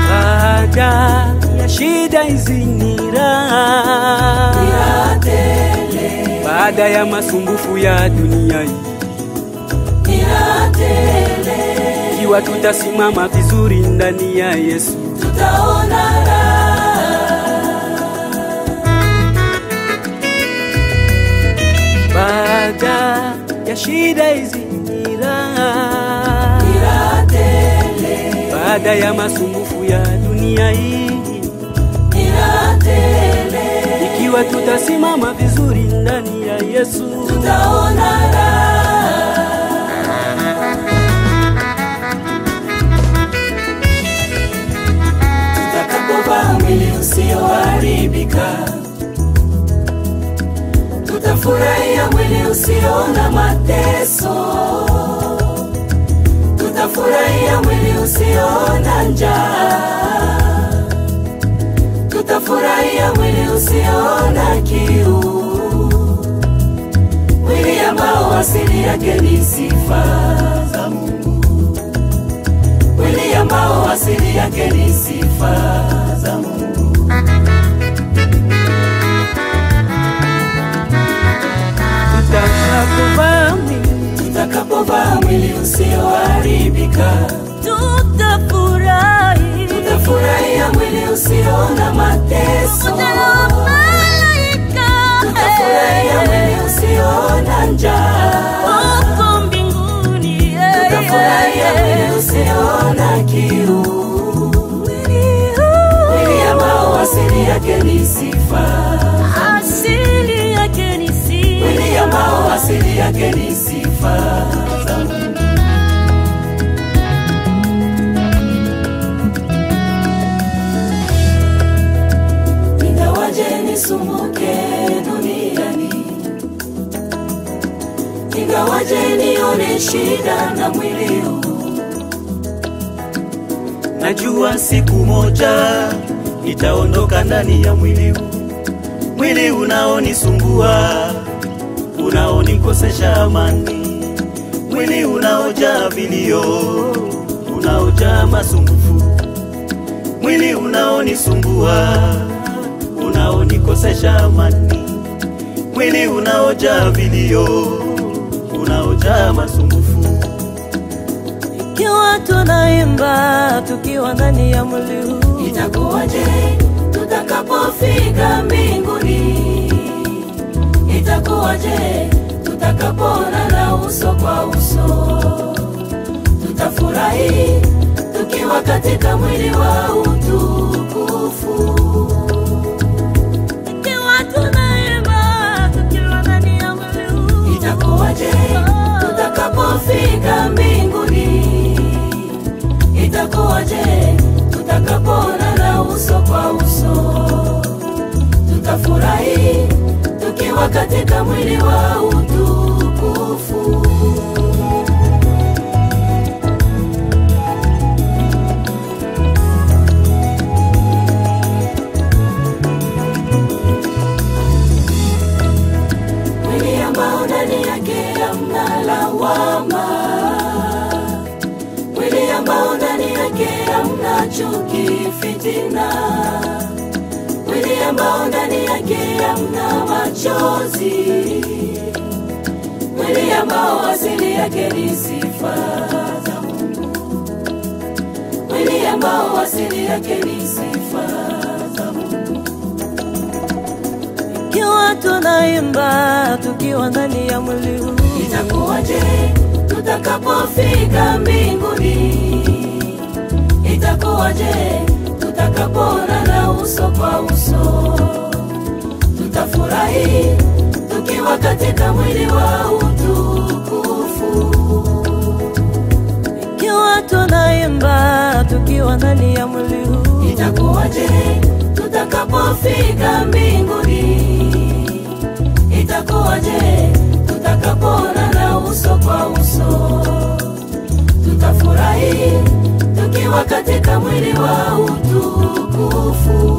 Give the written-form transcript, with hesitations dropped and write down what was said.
Baada ya shida hizi ni raha tele, baada ya masumbufu ya dunia hii ni raha tele. Ikiwa tutasimama vizuri ndani ya Yesu, tutaona raha. Baada ya shida hizi ni raha tele, baada ya masumbufu ya dunia hii ni raha tele. Ikiwa tutasimama vizuri ndani ya Yesu, tutaona raha. Tutakapovaa mwili usioharibika, tutafurahia mwili usio na mateso, tutafurahia mwili usio na njaa, tutafurahia mwili usio na kiu, mwili ambao asili yake ni sifa za Mungu, mwili ambao asili yake ni sifa za Mungu. Tutakapovaa mwili usioharibika, tutafurahia mwili usio na mateso, tutafurahia mwili usio na njaa, tutafurahia mwili usio na kiu, mwili ambao asili yake ni sifa, mwili ambao asili yake ni sifa za Mungu. Ingawaje nisumbuke duniani, ingawaje nione shida na mwili huu, najua siku moja nitaondoka ndani ya mwili huu, mwili unaonisumbua, unaonikosesha amani, mwili unaojaa vilio, unaojaa masumbufu, mwili unaonisumbua, unaonikosesha amani, mwili unaojaa vilio, unaojaa masumbufu. Ikiwa tunaimba tukiwa ndani ya mwili huu, itakuwaje tutakapofika mbinguni? Itakuwaje tutakapoonana uso kwa uso? Tutafurahi tukiwa katika mwili wa utukufu. ikiwa tunaimba tukiwa ndani ya mwili huu, Itakuwaje tutakapofika mbinguni? Itakuwaje tutakapoonana uso kwa uso? Tutafurahi tukiwa katika mwili wa utukufu. Mwili ambao ndani yake hamna lawama, mwili ambao ndani yake hamna chuki, fitina, mwili ambao ndani yake hamna machozi, mwili ambao asili yake ni sifa za Mungu, mwili ambao asili yake ni sifa za Mungu. ikiwa tunaimba tukiwa ndani ya mwili huu, Itakuwaje tutakapofika mbinguni? Itakuwaje tutakapoonana uso kwa uso? Tutafurahi tukiwa katika mwili wa utukufu. ikiwa tunaimba tukiwa ndani ya mwili huu, Itakuwaje tutakapofika mbinguni? Itakuwaje tutakapoonana uso kwa uso? Tutafurahi tukiwa katika mwili wa utukufu.